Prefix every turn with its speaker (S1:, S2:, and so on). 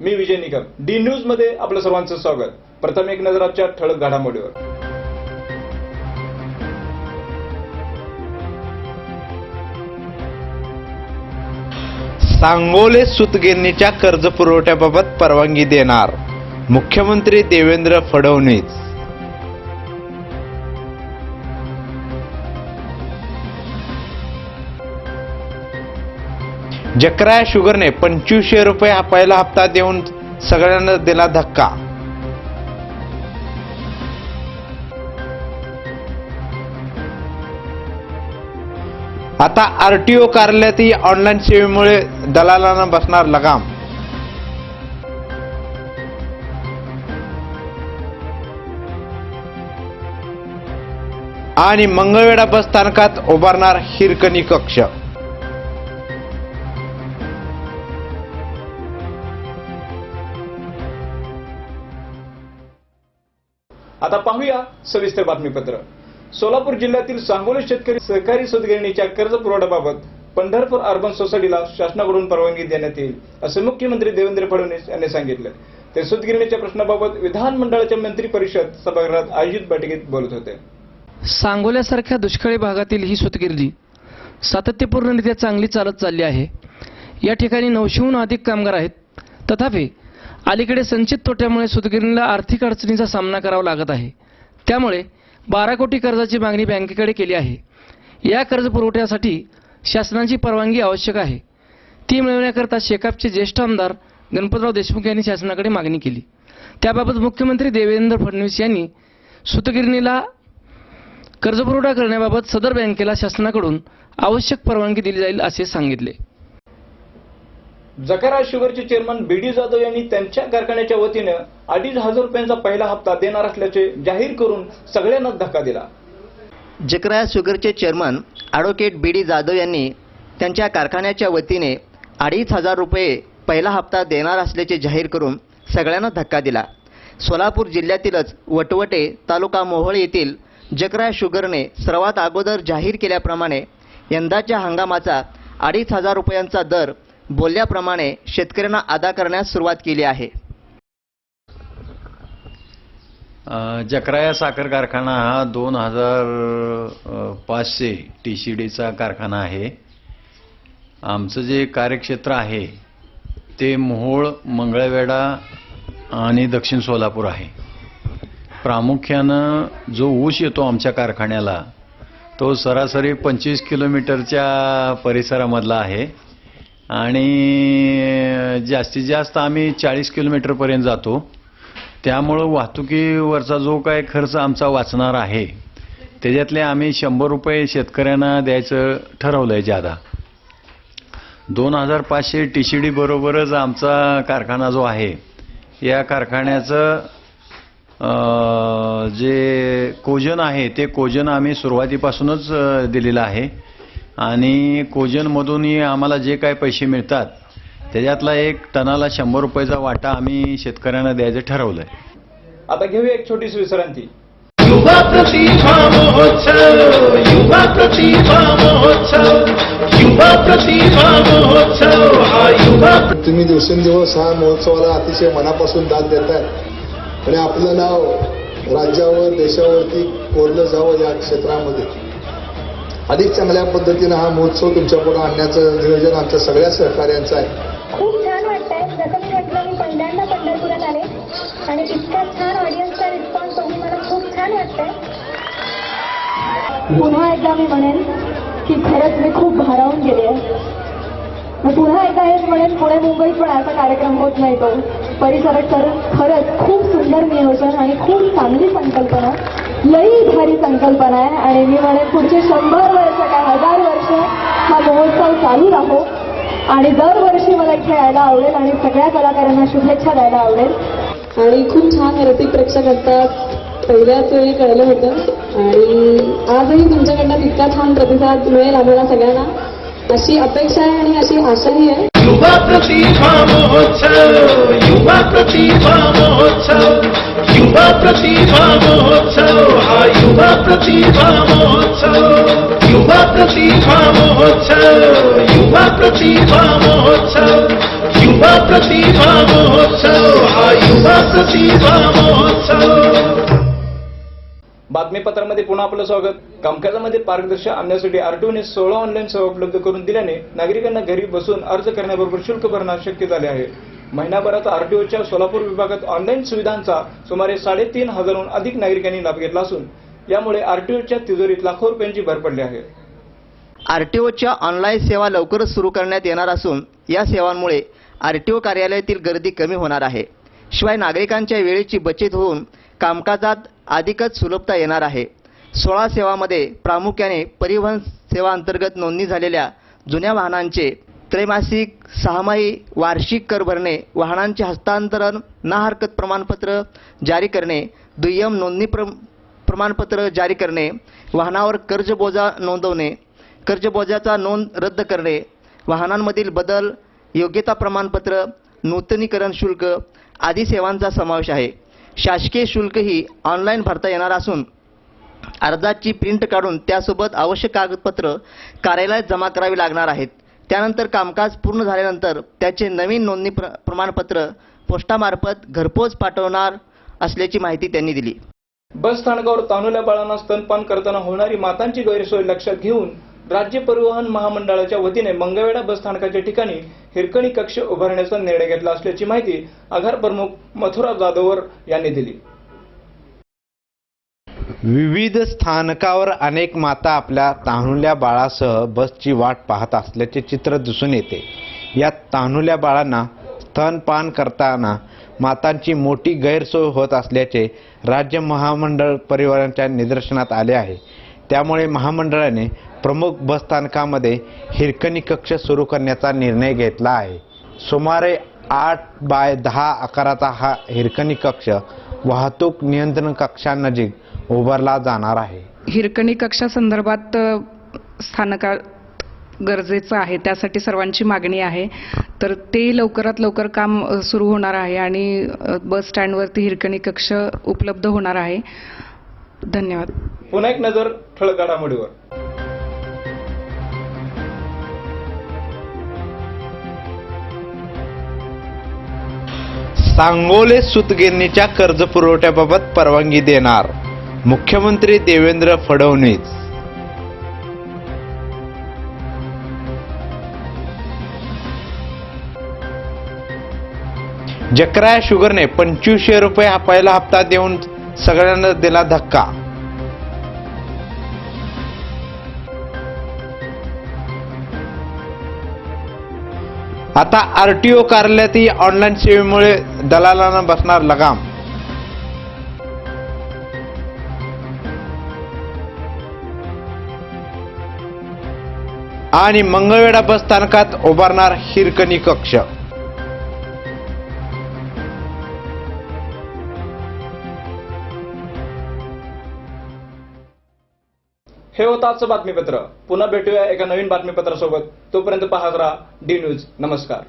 S1: मी विजय Nikam, D news मध्ये आपलं सर्वांचं स्वागत। प्रथम एक नजर आजच्या ठळक घडामोडीवर।
S2: सांगोले सूतगिरणीच्या कर्ज पुरवठ्याबाबत परवानगी देणार मुख्यमंत्री देवेंद्र फडणवीस। जकराया शुगरने 2500 रुपये पहिला हप्ता देऊन सगळ्यांना दिला धक्का। आता आरटीओ कार्यालयातही ऑनलाईन सेवेमुळे दलालांना बसणार लगाम। आणि मंगळवेढा बस स्थानकात उभारणार हिरकणी कक्ष।
S1: आता पाहूया सविस्तर बातमीपत्र। सोलापूर जिल्ह्यातील सांगोले शेतकरी सहकारी सूतगिरणीच्या कर्ज पुरवठ्याबाबत पंढरपूर अर्बन सोसायटीला शासनाकडून परवानगी देण्यात येईल असे मुख्यमंत्री देवेंद्र फडणवीस यांनी सांगितले। ते सूतगिरणीच्या प्रश्नाबाबत विधानमंडळाच्या मंत्री परिषद सभागृहात आयोजित बैठकीत बोलत होते।
S3: सांगोल्यासारख्या दुष्काळी भागातील ही सूतगिरणी सातत्यपूर्णरित्या चांगली चालत चालली आहे। या ठिकाणी 900हून अधिक कामगार आहेत। तथापि अलीकडे संचित तोट्यामुळे सूतगिरणीला आर्थिक अडचणीचा सामना करावा लागत आहे। त्यामुळे 12 कोटी कर्जाची मागणी बँकेकडे केली आहे। या कर्ज पुरवठ्यासाठी शासनाची परवानगी आवश्यक आहे। ती मिळवण्याकरता शेकापचे ज्येष्ठ आमदार गणपतराव देशमुख यांनी शासनाकडे मागणी केली। त्याबाबत मुख्यमंत्री देवेंद्र फडणवीस यांनी सूतगिरणीला कर्जपुरवठा करण्याबाबत सदर बँकेला शासनाकडून आवश्यक परवानगी दिली जाईल असे सांगितले।
S1: जकराया शुगरचे चेअरमन बीडी जाधव यांनी त्यांच्या कारखान्याच्या वतीने 2500 रुपयांचा पहिला हप्ता देणार असल्याचे जाहीर करून सगळ्यांना धक्का दिला।
S4: जकराया शुगरचे चेअरमन ॲडव्होकेट बीडी जाधव यांनी त्यांच्या कारखान्याच्या वतीने 2500 रुपये पहिला हप्ता देणार असल्याचे जाहीर करून सगळ्यांना धक्का दिला। सोलापूर जिल्ह्यातीलच वटवटे तालुका मोहोळ येथील जकराया शुगरने सर्वात अगोदर जाहीर केल्याप्रमाणे यंदाच्या हंगामाचा 2500 रुपयांचा दर बोलल्याप्रमाणे शेतकऱ्यांना अदा करण्यास सुरुवात केली आहे।
S5: जकराया साखर कारखाना हा 2500 TCDचा कारखाना आहे। आमचं जे कार्यक्षेत्र आहे ते मोहोळ, मंगळवेढा आणि दक्षिण सोलापूर आहे। प्रामुख्यानं जो ऊस येतो आमच्या कारखान्याला तो सरासरी 25 किलोमीटरच्या परिसरामधला आहे आणि जास्तीत जास्त आम्ही 40 किलोमीटरपर्यंत जातो। त्यामुळं वाहतुकीवरचा जो काय खर्च आमचा वाचणार आहे त्याच्यातले आम्ही 100 रुपये शेतकऱ्यांना द्यायचं ठरवलं आहे ज्यादा। 2500 TCD बरोबरच आमचा कारखाना जो आहे या कारखान्याचं जे कोजन आहे ते कोजन आम्ही सुरुवातीपासूनच दिलेलं आहे आणि कोजनमधूनही आम्हाला जे काय पैसे मिळतात त्याच्यातला एक टनाला 100 रुपयाचा वाटा आम्ही शेतकऱ्यांना द्यायचं ठरवलं आहे।
S1: आता घेऊया एक छोटीशी विश्रांती।
S6: युवा प्रतिभा महोत्सव, युवा प्रतिभा महोत्सव, युवा प्रतिभा महोत्सव, हा युवा।
S7: तुम्ही दिवसेंदिवस हा महोत्सवाला अतिशय मनापासून दाद देताय आणि आपलं नाव राज्यावर देशावरती कोरलं जावं या क्षेत्रामध्ये अधिक चांगल्या पद्धतीने हा महोत्सव तुमच्या पुढे आणण्याचं नियोजन आमच्या सगळ्या सहकार्यांचं आहे।
S8: खूप छान वाटतंय। जसं मी म्हटलं, मी पहिल्यांदा पंढरपुरात आले आणि इतका छान ऑडियन्सचा रिस्पॉन्स बघून मला खूप छान वाटतंय। पुन्हा एकदा मी म्हणेन की खरंच मी खूप भारावून गेले आहे। मी पुन्हा एकदा हेच म्हणेन, पुणे मुंबईत पण असा कार्यक्रम होत नाही तो परिसरात। तर खरंच खूप सुंदर नियोजन आणि खूप चांगली संकल्पना, लई भारी संकल्पना आहे आणि मी म्हणेन पुढचे 100 वर्ष का 1000 वर्ष हा महोत्सव चालू राहो आणि दरवर्षी मला इथे यायला आवडेल आणि सगळ्या कलाकारांना शुभेच्छा द्यायला आवडेल।
S9: आणि खूप छान रसिक प्रेक्षक असतात, पहिल्याच वेळी कळलं होतं आणि आजही तुमच्याकडनं तितका छान प्रतिसाद मिळेल आम्हाला सगळ्यांना अशी अपेक्षा आहे आणि अशी आशाही आहे।
S6: युवा प्रतिभा महोत्सव, युवा प्रतिभा महोत्सव, युवा प्रतिभा महोत्सव, हा युवा प्रतिभा महोत्सव, युवा प्रतिभा महोत्सव, युवा प्रतिभा महोत्सव, युवा प्रतिभा महोत्सव हा युवा प्रतिभा महोत्सव.
S1: बातमीपत्रामध्ये पुन्हा आपलं स्वागत. कामकाजामध्ये पारदर्शक आणण्यासाठी आरटीओने 16 ऑनलाईन सेवा उपलब्ध करून दिल्याने नागरिकांना घरी बसून अर्ज करण्याबरोबर शुल्क भरणं शक्य झाले आहे. महिनाभरात आरटीओच्या सोलापूर विभागात ऑनलाईन सुविधांचा सुमारे 3,500हून अधिक नागरिकांनी लाभ घेतला असून यामुळे आरटीओच्या तिजोरीत लाखो रुपयांची भर पडली आहे.
S4: आरटीओच्या ऑनलाईन सेवा लवकरच सुरू करण्यात येणार असून या सेवांमुळे आरटीओ कार्यालयातील गर्दी कमी होणार आहे. शिवाय नागरिकांच्या वेळेची बचत होऊन कामकाजात अधिकच सुलभता येणार आहे. 16 सेवांमध्ये प्रामुख्याने परिवहन सेवा अंतर्गत नोंदणी झालेल्या जुन्या वाहनांचे त्रैमासिक, 6माही, वार्षिक कर भरणे, वाहनांचे हस्तांतरण, ना हरकत प्रमाणपत्र जारी करणे, दुय्यम नोंदणी प्रमाणपत्र जारी करणे, वाहनावर कर्जबोजा नोंदवणे, कर्जबोजाचा नोंद रद्द करणे, वाहनांमधील बदल, योग्यता प्रमाणपत्र, नूतनीकरण शुल्क आदी सेवांचा समावेश आहे. शासकीय शुल्कही ऑनलाईन भरता येणार असून अर्जाची प्रिंट काढून त्यासोबत आवश्यक कागदपत्र कार्यालयात जमा करावी लागणार आहेत. त्यानंतर कामकाज पूर्ण झाल्यानंतर त्याचे नवीन नोंदणी प्रमाणपत्र पोस्टामार्फत घरपोच पाठवणार असल्याची माहिती त्यांनी दिली.
S1: बस स्थानकावर तान्हुल्या बाळांना स्तनपान करताना होणारी मातांची गैरसोय लक्षात घेऊन राज्य परिवहन महामंडळाच्या वतीने मंगळवेढा बस स्थानकाच्या ठिकाणी हिरकणी कक्ष उभारण्याचा निर्णय घेतला असल्याची माहिती आगार प्रमुख मथुरा जाधवर यांनी दिली.
S2: विविध स्थानकावर अनेक माता आपल्या तान्हुल्या बाळासह बसची वाट पाहत असल्याचे चित्र दिसून येते. या तान्हुल्या बाळांना स्तनपान करताना मातांची मोठी गैरसोय होत असल्याचे राज्य महामंडळ परिवहनाच्या निदर्शनात आले आहे. त्यामुळे महामंडळाने प्रमुख बसस्थानकामध्ये हिरकणी कक्ष सुरू करण्याचा निर्णय घेतला आहे. सुमारे 8 बाय 10 आकाराचा हा हिरकणी कक्ष वाहतूक नियंत्रण कक्षानजीक उभारला जाणार आहे.
S10: हिरकणी कक्षासंदर्भात स्थानकात गरजेचं आहे, त्यासाठी सर्वांची मागणी आहे. तर ते लवकरात लवकर काम सुरू होणार आहे आणि बस स्टँडवरती हिरकणी कक्ष उपलब्ध होणार आहे. धन्यवाद.
S1: पुन्हा एक नजर ठळक घडामोडीवर.
S2: सांगोले सूतगिरणीच्या कर्ज पुरवठ्याबाबत परवानगी देणार मुख्यमंत्री देवेंद्र फडणवीस. जकराया शुगरने 2500 रुपये पहिला हप्ता देऊन सगळ्यांना दिला धक्का. आता आरटीओ कार्यालयातही ऑनलाईन सेवेमुळे दलालांना बसणार लगाम. आणि मंगळवेढा बस स्थानकात उभारणार हिरकणी कक्ष.
S1: हे होतं आजचं बातमीपत्र. पुन्हा भेटूया एका नवीन बातमीपत्रासोबत. तोपर्यंत पाहत राहा डी न्यूज. नमस्कार.